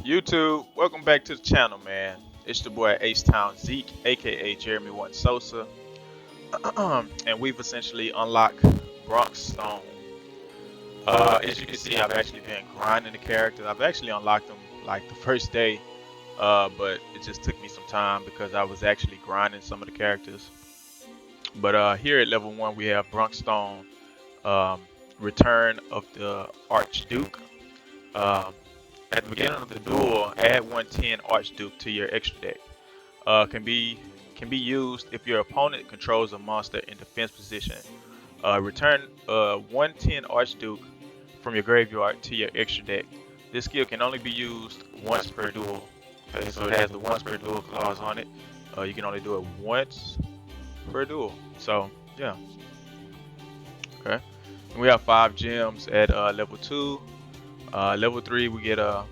YouTube, welcome back to the channel, man. It's the boy Ace Town Zeke, aka Jeremy One Sosa, and we've essentially unlocked Bronx Stone. As you can see, I've actually been grinding the character. I've actually unlocked them like the first day, but it just took me some time because I was actually grinding some of the characters. But here at level 1, we have Bronx Stone, um, Return of the Archduke. Um, at the beginning of the duel, add 110 Archduke to your extra deck. Can be used if your opponent controls a monster in defense position. Return 110 Archduke from your graveyard to your extra deck. This skill can only be used once per duel. Okay, so it has the once per duel clause on it. You can only do it once per duel. So yeah, okay. And we have 5 gems at level 2. Level 3 we get a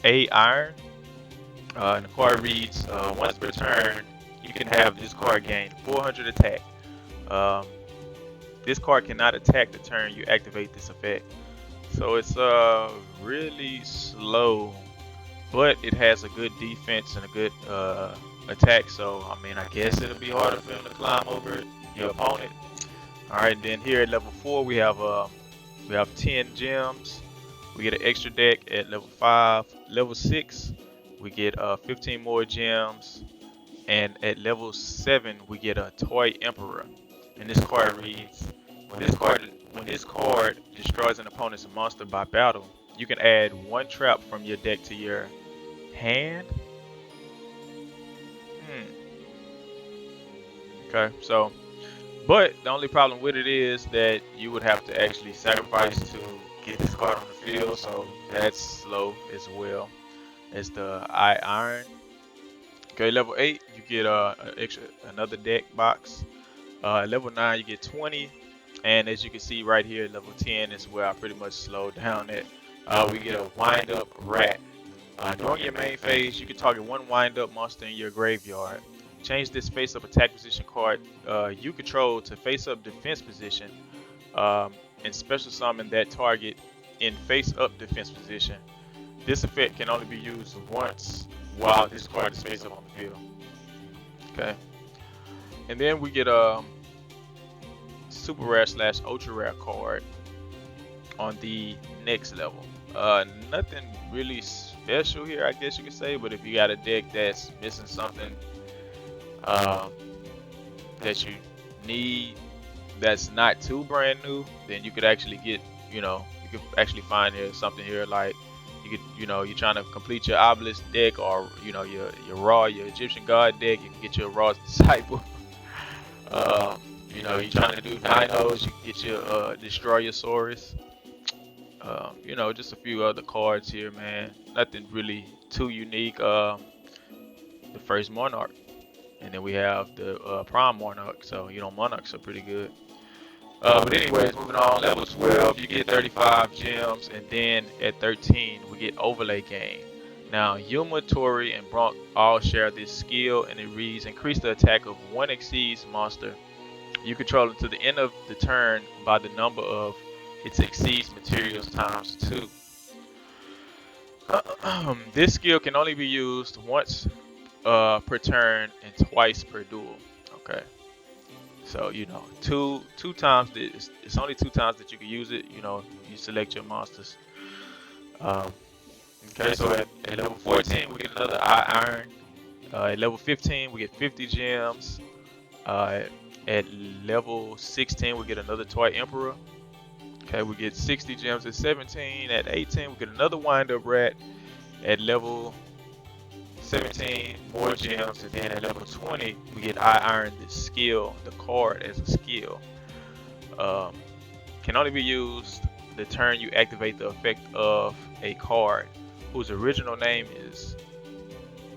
iron. And the card reads, once per turn, you can have this card gain 400 attack. Um, this card cannot attack the turn you activate this effect. So it's really slow, but it has a good defense and a good attack. So I mean, I guess it'll be harder for him to climb over your opponent. All right, then here at level 4 we have 10 gems. We get an extra deck at level 5. Level 6 we get 15 more gems, and at level 7 we get a toy emperor. And this card reads, when this card destroys an opponent's monster by battle, you can add 1 trap from your deck to your hand. Okay, so but the only problem with it is that you would have to actually sacrifice to get this card on the field, so that's slow as well as the iron. Okay, level 8 you get another deck box. Level 9 you get 20, and as you can see right here, level 10 is where I pretty much slowed down at. We get a wind up rat. During your main phase, you can target 1 wind up monster in your graveyard. Change this face up attack position card you control to face up defense position, and special summon that target in face up defense position. This effect can only be used once while this card is face up on the field. Okay. And then we get a super rare slash ultra rare card on the next level. Nothing really special here, I guess you could say, but if you got a deck that's missing something um, that you need that's not too brand new, then you could actually get, you could actually find here something here like you could, you're trying to complete your obelisk deck, or your Egyptian god deck, you can get your raw disciple. You're trying to do dinos, you can get your destroyosaurus. Just a few other cards here, man. Nothing really too unique. The first monarch, and then we have the prime monarch. So monarchs are pretty good. But anyways, moving on. Level 12, you get 35 gems, and then at 13, we get overlay game. Now, Yuma, Tori, and Bronk all share this skill, and it reads: increase the attack of one exceeds monster you control until the end of the turn by the number of its exceeds materials times 2. This skill can only be used once per turn and twice per duel. Okay, so two times. It's only 2 times that you can use it. You select your monsters. Um, okay, so at level 14 we get another iron. At level 15 we get 50 gems. At level 16 we get another toy emperor. Okay, we get 60 gems at 17. At 18 we get another wind up rat. At level 17 more gems, and then at level 20 we get iron, the skill, the card as a skill. Can only be used the turn you activate the effect of a card whose original name is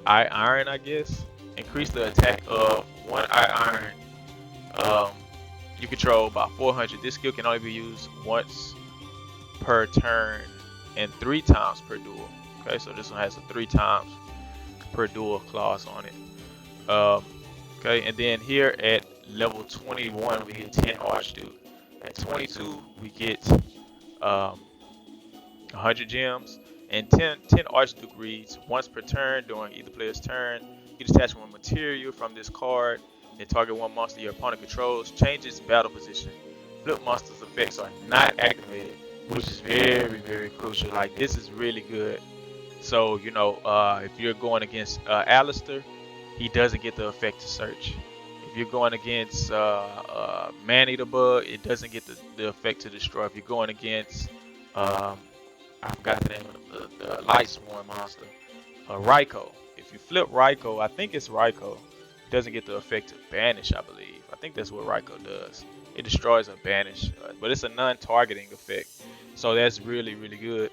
iron, I guess. Increase the attack of one iron you control by 400. This skill can only be used once per turn and 3 times per duel. Okay, so this one has a 3 times per duel clause on it. Okay, and then here at level 21 we get 10 Archduke. At 22 we get 100 gems, And 10 Archduke reads, once per turn during either player's turn, you detach one material from this card, then target one monster your opponent controls, change its battle position. Flip monsters' effects are not activated, which is very, very crucial. Like, this is really good. So, if you're going against Alistair, he doesn't get the effect to search. If you're going against Man-Eater Bug, it doesn't get the effect to destroy. If you're going against, I forgot the name of the Light Swarm monster, Raikou. If you flip Raikou, I think it's Raikou, it doesn't get the effect to banish, I believe. I think that's what Raikou does. It destroys or banish, but it's a non-targeting effect. So that's really, really good.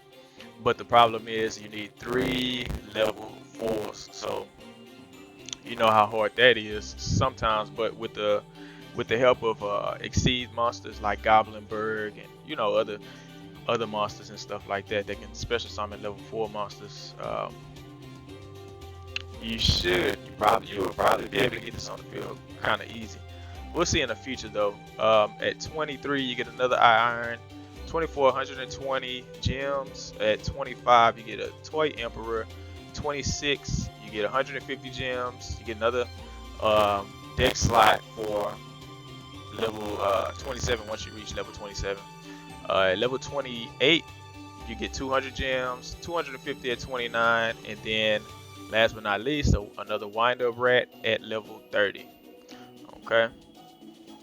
But the problem is you need 3 level 4s. So you know how hard that is sometimes, but with the help of exceed monsters like Goblinberg and other monsters and stuff like that that can special summon level 4 monsters, you will probably be able to get this on the field kind of easy. We'll see in the future though. At 23 you get another Eye Iron. 24, 120 gems. At 25 you get a Toy Emperor. 26 you get 150 gems. You get another deck slot for level 27 once you reach level 27. At level 28 you get 200 gems, 250 at 29, and then last but not least, another wind-up rat at level 30. Okay,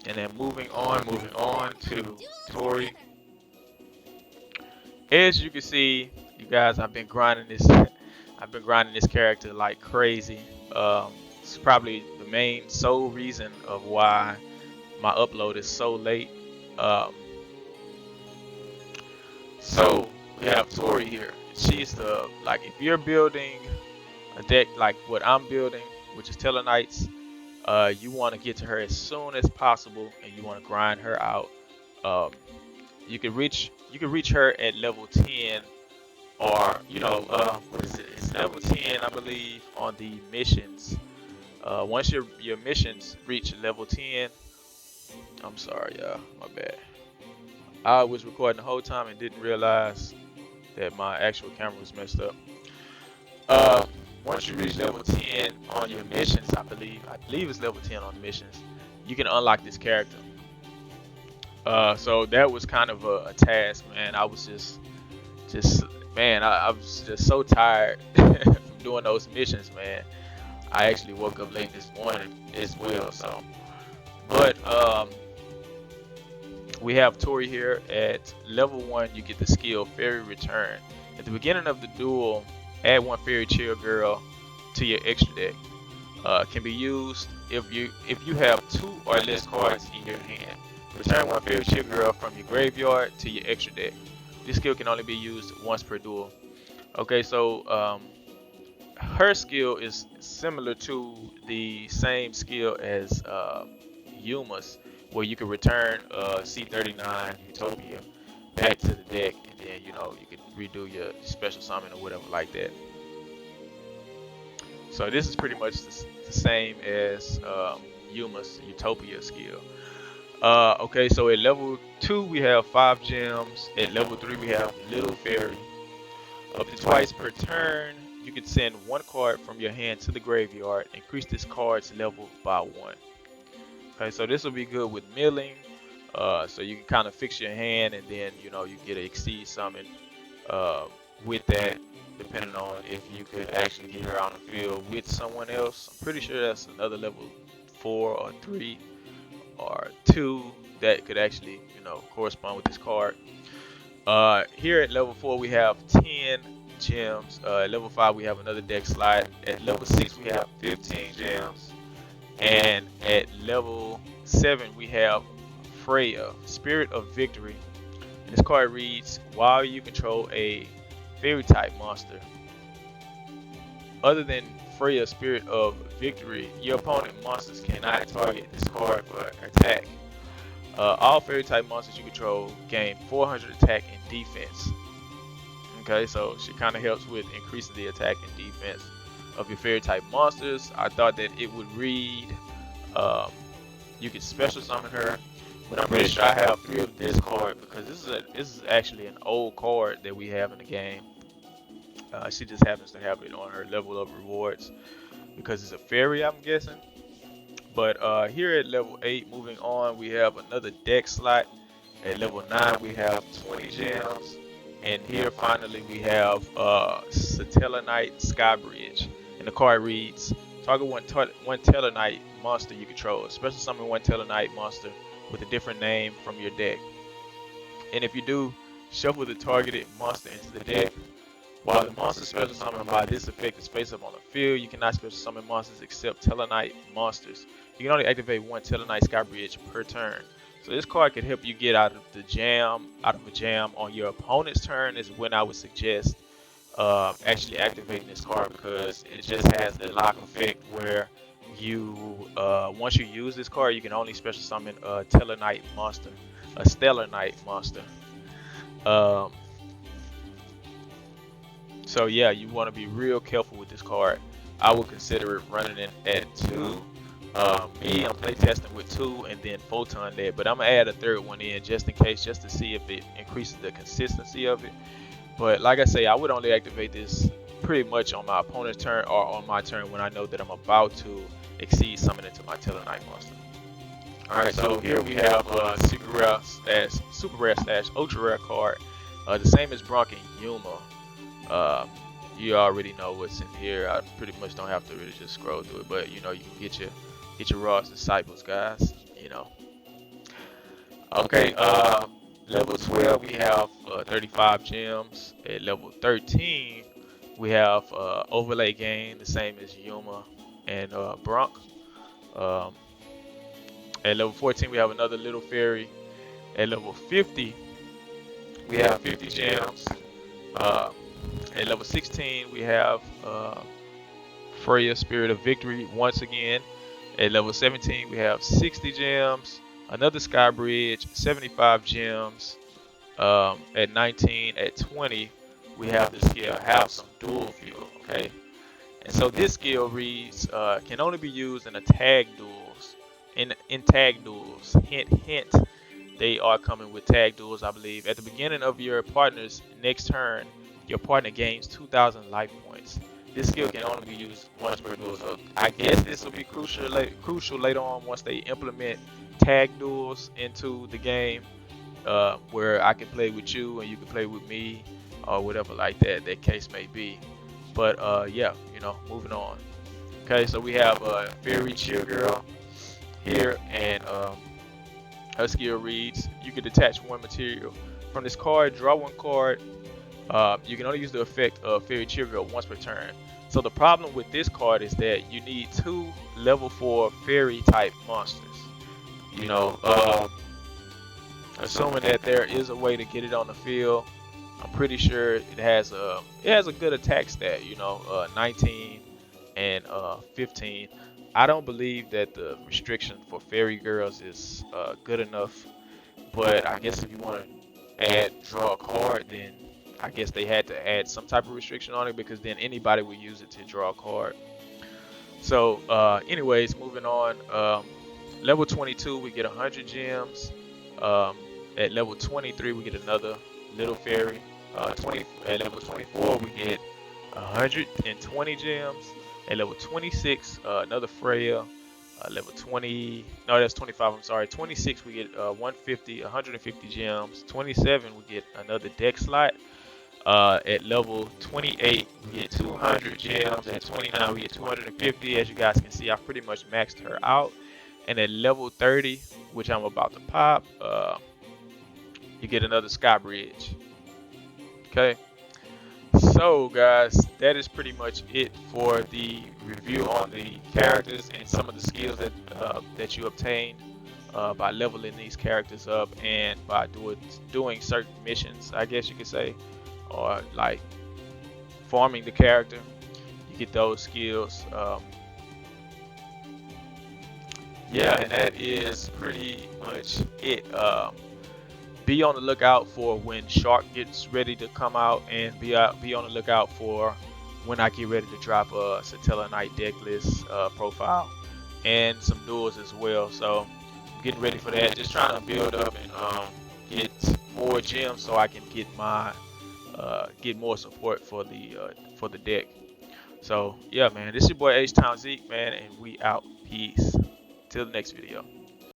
and then moving on to Tori. As you can see, you guys, I've been grinding this. I've been grinding this character like crazy. It's probably the main sole reason of why my upload is so late. So we have Tori here. She's if you're building a deck like what I'm building, which is Tellarknights, you want to get to her as soon as possible, and you want to grind her out. You can reach her at level 10, or what is it? It's level 10, I believe, on the missions. Once your missions reach level 10, I'm sorry, y'all, my bad. I was recording the whole time and didn't realize that my actual camera was messed up. Once you reach level 10 on your missions, I believe it's level 10 on missions, you can unlock this character. So that was kind of a task, man. I was man, I was just so tired from doing those missions, man. I actually woke up late this morning as well. So, but we have Tori here at level 1. You get the skill Fairy Return. At the beginning of the duel, add 1 Fairy Chill Girl to your extra deck. Can be used if you have 2 or less cards in your hand. Return 1 Fairy Chill Girl from your graveyard to your extra deck. This skill can only be used once per duel. Okay, so her skill is similar to the same skill as Yuma's, where you can return C39 Utopia back to the deck, and then you can redo your special summon or whatever like that. So this is pretty much the same as Yuma's Utopia skill. Okay, so at level 2 we have 5 gems. At level 3 we have Little Fairy. Up to twice per turn, you can send 1 card from your hand to the graveyard. Increase this card's level by 1. Okay, so this will be good with milling. So you can kind of fix your hand, and then you get an exceed summon with that, depending on if you could actually get her on the field with someone else. I'm pretty sure that's another level 4 or 3 or 2 that could actually correspond with this card. Here at level 4 we have 10 gems. At level 5 we have another deck slot. At level 6 we have 15 gems, and at level 7 we have Freya, Spirit of Victory. And this card reads, while you control a fairy type monster other than Freya, Spirit of Victory, your opponent monsters cannot target this card for attack. All fairy type monsters you control gain 400 attack and defense. Okay, so she kind of helps with increasing the attack and defense of your fairy type monsters. I thought that it would read, you could special summon her, but I'm pretty sure I have 3 of this card because this is actually an old card that we have in the game. She just happens to have it on her level of rewards because it's a fairy, I'm guessing. But here at level 8, moving on, we have another deck slot. At level 9, we have 20 gems. And here, finally, we have Satellanite Skybridge. And the card reads, target one Tellarknight monster you control. Special summon one Tellarknight monster with a different name from your deck. And if you do, shuffle the targeted monster into the deck. While the monster special summoned by this effect is face up on the field, you cannot special summon monsters except Tellarknight monsters. You can only activate one Tellarknight Skybridge per turn. So this card can help you get out of a jam on your opponent's turn. Is when I would suggest actually activating this card, because it just has the lock effect where you once you use this card, you can only special summon a Tellarknight monster, a Stellar Knight monster. Um, So yeah, you want to be real careful with this card. I would consider it running in at 2. I'm playtesting with 2 and then Photon there, but I'm gonna add a third one in just in case, just to see if it increases the consistency of it. But like I say, I would only activate this pretty much on my opponent's turn or on my turn when I know that I'm about to exceed summon into my Tellarknight monster. Alright, so here we have super rare slash ultra rare card. The same as Bronk and Yuma. You already know what's in here. I pretty much don't have to really just scroll through it, but you know, you can get your raw disciples, guys. You know. Okay, level 12 we have 35 gems. At level 13 we have overlay gain, the same as Yuma and Bronk. Um, at level 14 we have another little fairy. At level 50 we have 50 gems. At level 16 we have Freya, Spirit of Victory once again. At level 17 we have 60 gems, another Sky Bridge, 75 gems. At 19, at 20 we have the skill Have Some Dual Fuel. Okay, and so this skill reads can only be used in a tag duels. In tag duels, hint hint, they are coming with tag duels, I believe. At the beginning of your partner's next turn, your partner gains 2,000 life points. This skill can only be used once per duel. So I guess this will be crucial later on once they implement tag duels into the game, where I can play with you and you can play with me, or whatever like that. That case may be. But yeah, you know, moving on. Okay, so we have Fairy Chill Girl here, and her skill reads: you can detach one material from this card, draw one card. You can only use the effect of Fairy Chill Girl once per turn. So the problem with this card is that you need 2 level 4 fairy type monsters. You know, assuming that there is a way to get it on the field, I'm pretty sure it has a good attack stat. You know, 19 and 15. I don't believe that the restriction for fairy girls is good enough. But I guess if you want to draw a card, then I guess they had to add some type of restriction on it, because then anybody would use it to draw a card. So anyways, moving on. Level 22 we get 100 gems. At level 23 we get another little fairy. At level 24 we get 120 gems. At level 26 another Freya. Level 20, no, that's 25, I'm sorry. 26 we get 150 gems. 27 we get another deck slot. At level 28 we get 200 gems. At 29 we get 250. As you guys can see, I've pretty much maxed her out. And at level 30, which I'm about to pop, you get another Sky Bridge. Okay, so guys, that is pretty much it for the review on the characters and some of the skills that you obtain by leveling these characters up and by doing certain missions, I guess you could say, or like farming the character. You get those skills. Yeah, and that is pretty much it. Be on the lookout for when Shark gets ready to come out, and be on the lookout for when I get ready to drop a Satellanite deck list profile and some duels as well. So I'm getting ready for that. Just trying to build up and get 4 gems so I can get my get more support for the deck. So yeah, man, this is your boy H Town Zeke, man, and we out. Peace. Till the next video.